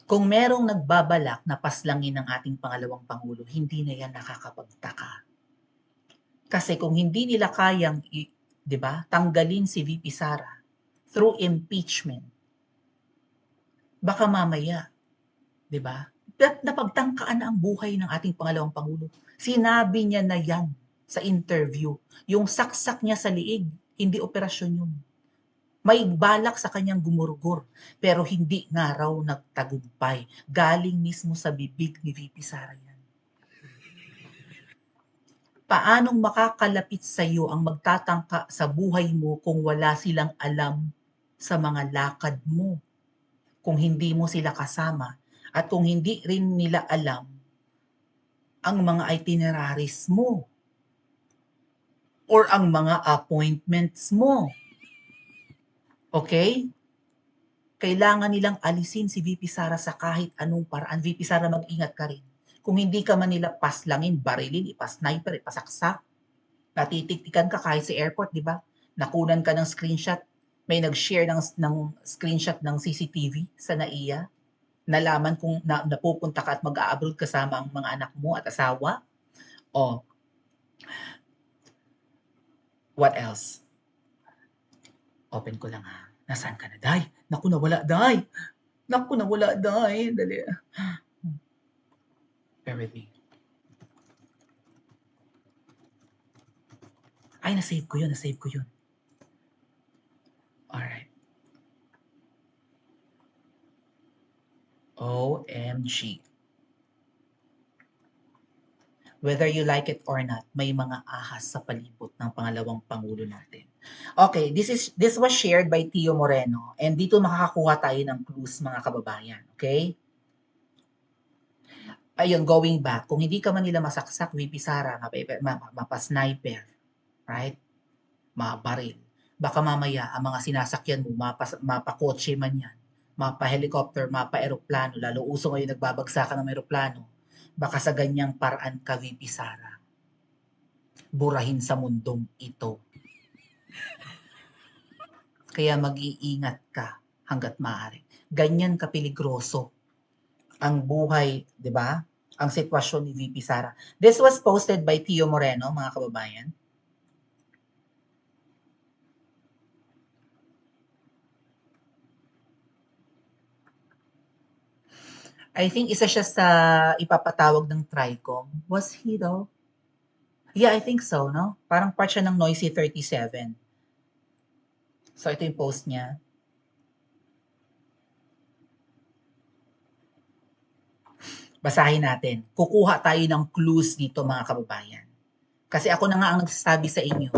Kung merong nagbabalak na paslangin ng ating pangalawang Pangulo, hindi na yan nakakapagtaka. Kasi kung hindi nila kayang, di ba, tanggalin si VP Sara through impeachment, baka mamaya, di ba, napagtangkaan na ang buhay ng ating pangalawang Pangulo. Sinabi niya na yan sa interview. Yung saksak niya sa liig, hindi operasyon yun. May balak sa kanyang gumurugor, pero hindi nga raw nagtagumpay. Galing mismo sa bibig ni VP Sara yan. Paanong makakalapit sa iyo ang magtatangka sa buhay mo kung wala silang alam sa mga lakad mo? Kung hindi mo sila kasama at kung hindi rin nila alam ang mga itineraries mo or ang mga appointments mo. Okay? Kailangan nilang alisin si VP Sara sa kahit anong paraan. VP Sara, mag-ingat ka rin. Kung hindi ka man nila paslangin, barilin, ipasniper, ipasaksak, natitiktikan ka kahit sa airport, di ba? Nakunan ka ng screenshot. May nag-share ng screenshot ng CCTV sa NAIA. Nalaman kung napupunta ka at mag-a-abroad kasama ang mga anak mo at asawa. O, what else? Open ko lang ha. Nasaan ka na, Day? Naku, nawala, Day. Naku, nawala, Day. Dali. Bear with me. Ay, nasave ko yun. Alright. OMG. Whether you like it or not, may mga ahas sa palibot ng pangalawang Pangulo natin. Okay, this was shared by Tio Moreno and dito makakakuha tayo ng clues, mga kababayan. Okay? Ayun, going back, kung hindi ka man nila masaksak, VP Sara, mapasniper, right? Mabaril. Baka mamaya, ang mga sinasakyan mo, mapakotse man yan, mapa-helicopter, mapa-aeroplano, lalo uso ngayon nagbabagsakan ng aeroplano, baka sa ganyang paraan ka, VP Sara, burahin sa mundong ito. Kaya mag-iingat ka hanggat maaari. Ganyan kapiligroso ang buhay, di ba? Ang sitwasyon ni VP Sara. This was posted by Tio Moreno, mga kababayan. I think isa siya sa ipapatawag ng TRICOM. Was he though? Yeah, I think so, no? Parang part siya ng Noisy 37. So, ito yung post niya. Basahin natin. Kukuha tayo ng clues dito, mga kababayan. Kasi ako na nga ang nagsasabi sa inyo,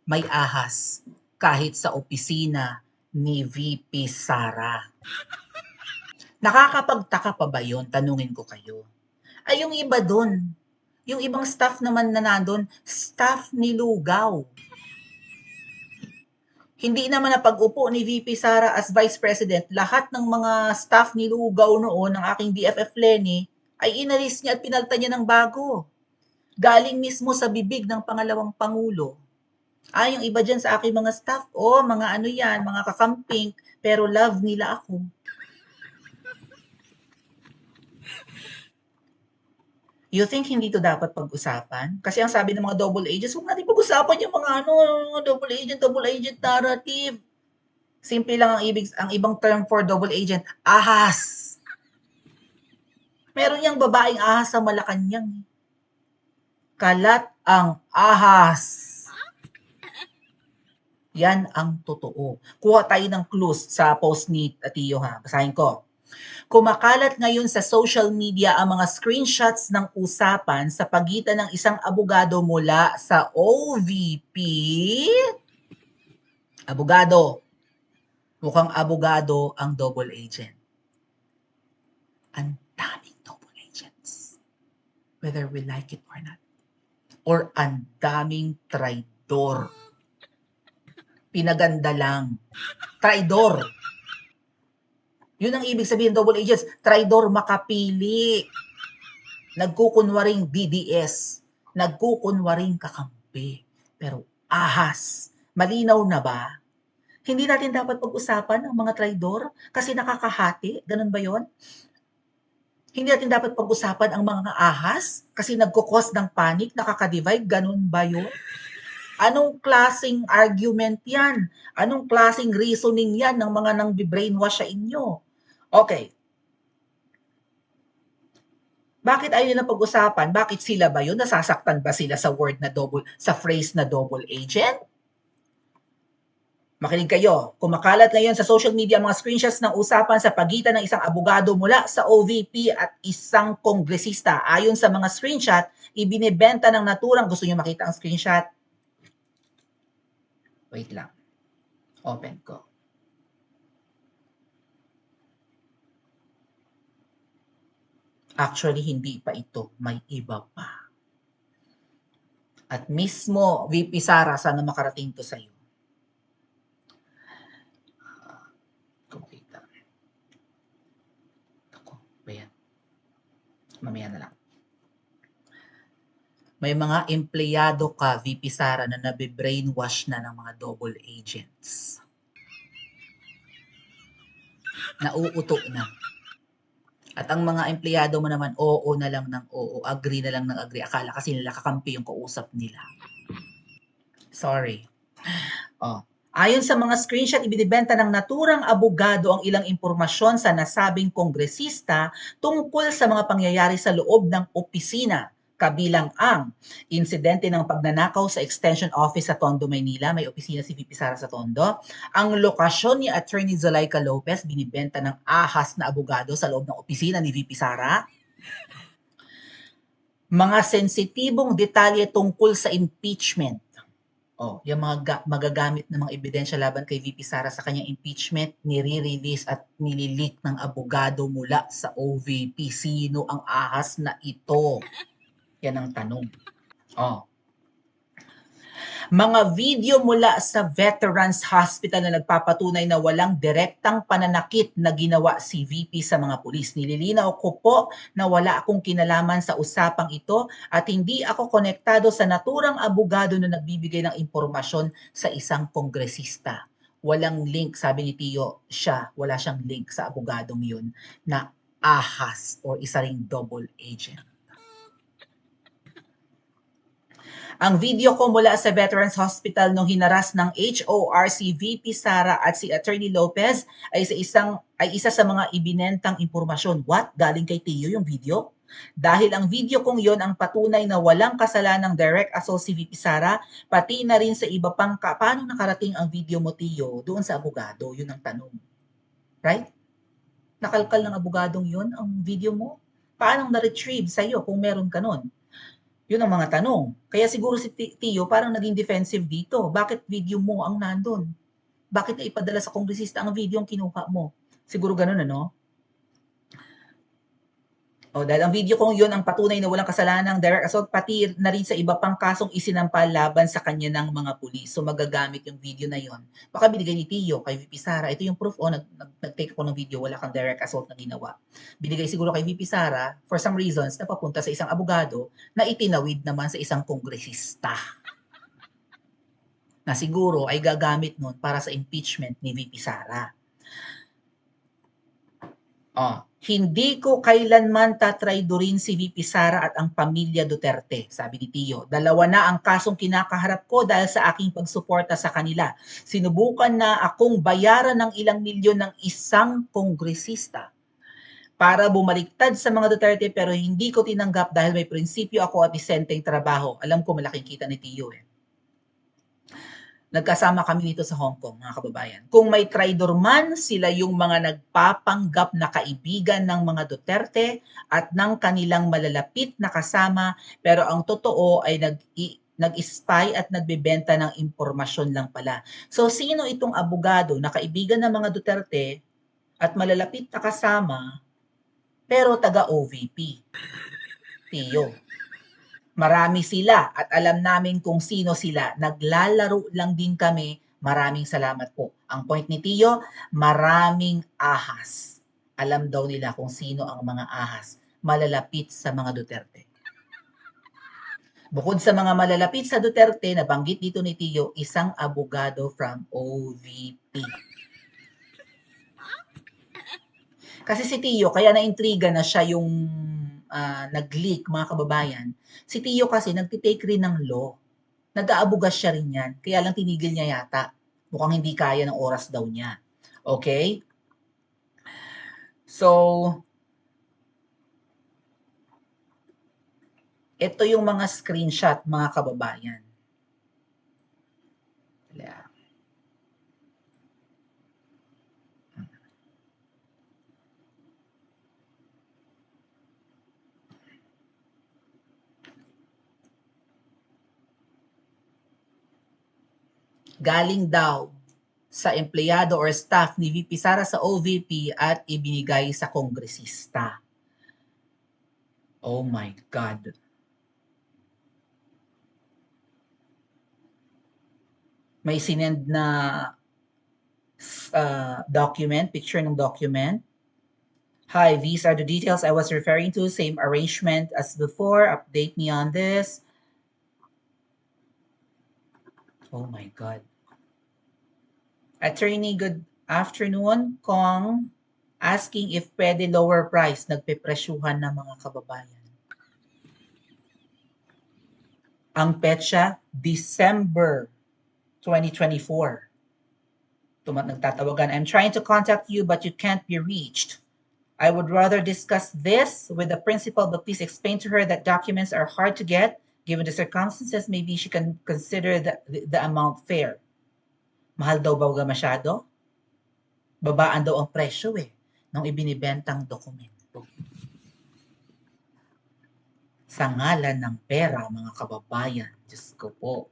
may ahas kahit sa opisina ni VP Sara. Nakakapagtaka pa ba yun? Tanungin ko kayo. Ay, yung iba dun, yung ibang staff naman na nandun, staff ni Lugaw. Hindi naman na pag-upo ni VP Sara as Vice President, lahat ng mga staff ni Lugaw noon, ng aking BFF Lenny, ay inalis niya at pinalta niya ng bago. Galing mismo sa bibig ng pangalawang Pangulo. Yung iba dyan sa aking mga staff, mga ano yan, mga kakamping, pero love nila ako. You think hindi to dapat pag-usapan? Kasi ang sabi ng mga double agents, huwag natin pag-usapan yung mga double agent narrative. Simple lang ang ibang term for double agent, ahas. Meron yang babaeng ahas sa Malacanang. Kalat ang ahas. Yan ang totoo. Kuha tayo ng clues sa post ni Tio ha. Basahin ko. Kumakalat ngayon sa social media ang mga screenshots ng usapan sa pagitan ng isang abogado mula sa OVP. Abogado. Mukhang abogado ang double agent. Ang daming double agents. Whether we like it or not. Or ang daming traidor. Pinaganda lang. Traidor. Yun ang ibig sabihin double agents. Traidor makapili. Nagkukunwaring BDS. Nagkukunwaring kakampi. Pero ahas. Malinaw na ba? Hindi natin dapat pag-usapan ang mga traidor kasi nakakahati. Ganun ba yon? Hindi natin dapat pag-usapan ang mga ahas kasi nagko-cause ng panic, nakaka-divide, ganun ba yun? Anong klaseng argument yan? Anong klaseng reasoning yan ng mga nang brainwash sa inyo? Okay. Bakit ayaw nilang pag-usapan? Bakit sila ba yun? Nasasaktan ba sila sa phrase na double agent? Makinig kayo. Kumakalat ngayon sa social media ang mga screenshots ng usapan sa pagitan ng isang abogado mula sa OVP at isang kongresista. Ayon sa mga screenshot, ibinebenta ng naturang, gusto niyo makita ang screenshot? Wait lang. Open ko. Actually, hindi pa ito. May iba pa. At mismo, VP Sara, sana makarating to sa'yo. Kumita. Ako, ba yan? Mamaya na lang. May mga empleyado ka, VP Sara, na nabe-brainwash na ng mga double agents. Nauuto na. At ang mga empleyado mo naman, oo na lang ng oo, agree na lang ng agree. Akala kasi nila kakampi yung kausap nila. Sorry. Oh. Ayon sa mga screenshot, ibinibenta ng naturang abogado ang ilang impormasyon sa nasabing kongresista tungkol sa mga pangyayari sa loob ng opisina, kabilang ang insidente ng pagnanakaw sa Extension Office sa Tondo, Maynila. May opisina si VP Sara sa Tondo. Ang lokasyon ni Attorney Zulaika Lopez, binibenta ng ahas na abogado sa loob ng opisina ni VP Sara. Mga sensitibong detalye tungkol sa impeachment. Yung mga magagamit ng mga ebidensya laban kay VP Sara sa kanyang impeachment, nire-release at nilileak ng abogado mula sa OVP. Sino ang ahas na ito? Yan ang tanong. Mga video mula sa Veterans Hospital na nagpapatunay na walang direktang pananakit na ginawa si VP sa mga pulis. Nililinaw ko po na wala akong kinalaman sa usapang ito at hindi ako konektado sa naturang abogado na nagbibigay ng impormasyon sa isang kongresista. Walang link, sabi ni Tio, wala siyang link sa abogadong yun na ahas o isa ring double agent. Ang video ko mula sa Veterans Hospital nung hinaras ng HOR si VP Sara at si Attorney Lopez ay isa sa mga ibinentang impormasyon. What? Galing kay Tio yung video? Dahil ang video kong yon ang patunay na walang kasalanang direct assault si VP Sara, pati na rin sa iba pang paano nakarating ang video mo, Tio, doon sa abogado? Yun ang tanong. Right? Nakalkal ng abogadong yun ang video mo? Paano na-retrieve sa'yo kung meron ka nun? Yun ang mga tanong. Kaya siguro si Tio parang naging defensive dito. Bakit video mo ang nandun? Bakit na ipadala sa kongresista ang video ang kinuha mo? Siguro ganun, ano? Dahil ang video kong yun ang patunay na walang kasalanang direct assault, pati na rin sa iba pang kasong isinampal laban sa kanya ng mga pulis. So magagamit yung video na yun. Baka binigay ni Tio kay VP Sara. Ito yung proof, nag-take ako ng video, wala kang direct assault na ginawa. Binigay siguro kay VP Sara, for some reasons, na papunta sa isang abogado na itinawid naman sa isang kongresista. Na siguro ay gagamit nun para sa impeachment ni VP Sara. Hindi ko kailanman tatraydorin si VP Sara at ang pamilya Duterte, sabi ni Tio. 2 na ang kasong kinakaharap ko dahil sa aking pagsuporta sa kanila. Sinubukan na akong bayaran ng ilang milyon ng isang kongresista para bumaliktad sa mga Duterte pero hindi ko tinanggap dahil may prinsipyo ako at disenteng trabaho. Alam ko malaking kita ni Tio eh. Nagkasama kami nito sa Hong Kong, mga kababayan. Kung may traidor man, sila yung mga nagpapanggap na kaibigan ng mga Duterte at ng kanilang malalapit na kasama, pero ang totoo ay nag-spy at nagbebenta ng impormasyon lang pala. So, sino itong abogado na kaibigan ng mga Duterte at malalapit na kasama, pero taga-OVP? Tio. Marami sila at alam namin kung sino sila. Naglalaro lang din kami. Maraming salamat po. Ang point ni Tio, maraming ahas. Alam daw nila kung sino ang mga ahas. Malalapit sa mga Duterte. Bukod sa mga malalapit sa Duterte, nabanggit dito ni Tio, isang abogado from OVP. Kasi si Tio, kaya na-intriga na siya yung nag-leak, mga kababayan. Si Tio kasi nagtitake rin ng law. Nag-aabugas siya rin yan. Kaya lang tinigil niya yata. Mukhang hindi kaya ng oras daw niya. Okay? So, ito yung mga screenshot, mga kababayan. Galing daw sa empleyado or staff ni VP Sara sa OVP at ibinigay sa kongresista. Oh my God. May sinend na document, picture ng document. Hi, these are the details I was referring to. Same arrangement as before. Update me on this. Oh my God. Attorney, good afternoon. Kong, asking if pwede lower price. Nagpepresyuhan ng mga kababayan. Ang petsa, December 2024. Nagtatawagan, I'm trying to contact you but you can't be reached. I would rather discuss this with the principal, but please explain to her that documents are hard to get. Given the circumstances, maybe she can consider the amount fair. Mahal daw ba masyado? Babaan daw ang presyo nung ibinibentang dokumento. Sa ngalan ng pera, mga kababayan, Diyos ko po.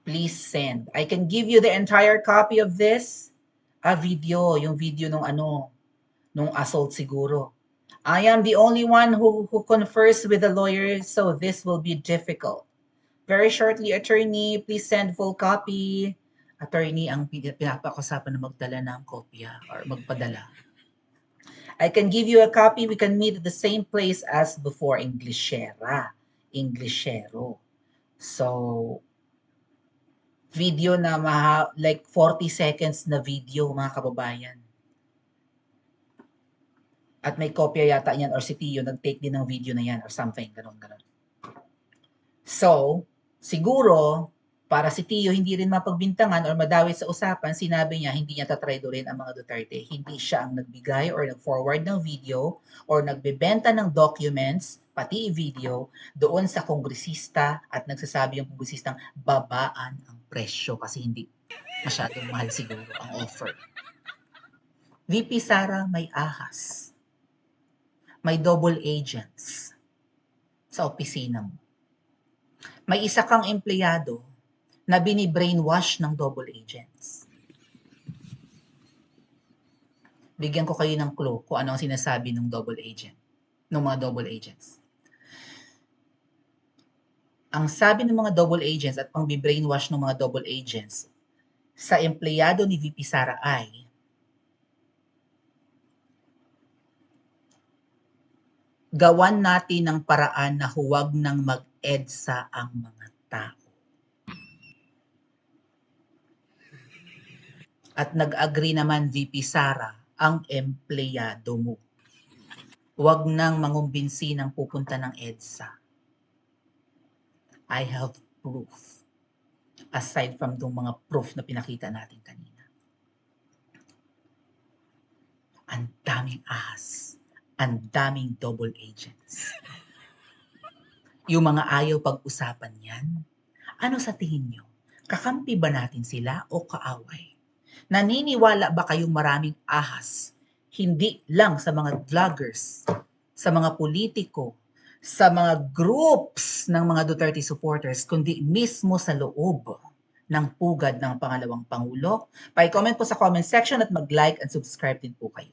Please send. I can give you the entire copy of this. Video, yung video nung assault siguro. I am the only one who confers with the lawyer, so this will be difficult. Very shortly, attorney, please send full copy. Attorney ang pinapakasapan na magdala ng kopya or magpadala. I can give you a copy. We can meet at the same place as before, Englishera. Englishero. So, video na like 40 seconds na video, mga kababayan. At may kopya yata yan or si Tio nag-take din ng video na yan or something, ganun. So, siguro, para si Tio hindi rin mapagbintangan or madawit sa usapan, sinabi niya hindi niya tatraydorin ang mga Duterte. Hindi siya ang nagbigay or nag-forward ng video or nagbebenta ng documents, pati video, doon sa kongresista at nagsasabi yung kongresistang babaan ang presyo kasi hindi masyadong mahal siguro ang offer. VP Sara may ahas. May double agents sa opisina mo. May isa kang empleyado na bini-brainwash ng double agents. Bigyan ko kayo ng clue kung ano ang sinasabi ng double agent, ng mga double agents. Ang sabi ng mga double agents at pang-brainwash ng mga double agents sa empleyado ni VP Sara ay gawan natin ng paraan na huwag nang mag-EDSA ang mga tao. At nag-agree naman VP Sara ang empleyado mo. Huwag nang mangumbinsi ng pupunta ng EDSA. I have proof. Aside from yung mga proof na pinakita natin kanina. Ang daming ahas. Ang daming double agents. Yung mga ayaw pag-usapan yan, ano sa tingin nyo? Kakampi ba natin sila o kaaway? Naniniwala ba kayong maraming ahas? Hindi lang sa mga vloggers, sa mga politiko, sa mga groups ng mga Duterte supporters, kundi mismo sa loob ng pugad ng pangalawang Pangulo? Pa-comment po sa comment section at mag-like and subscribe din po kayo.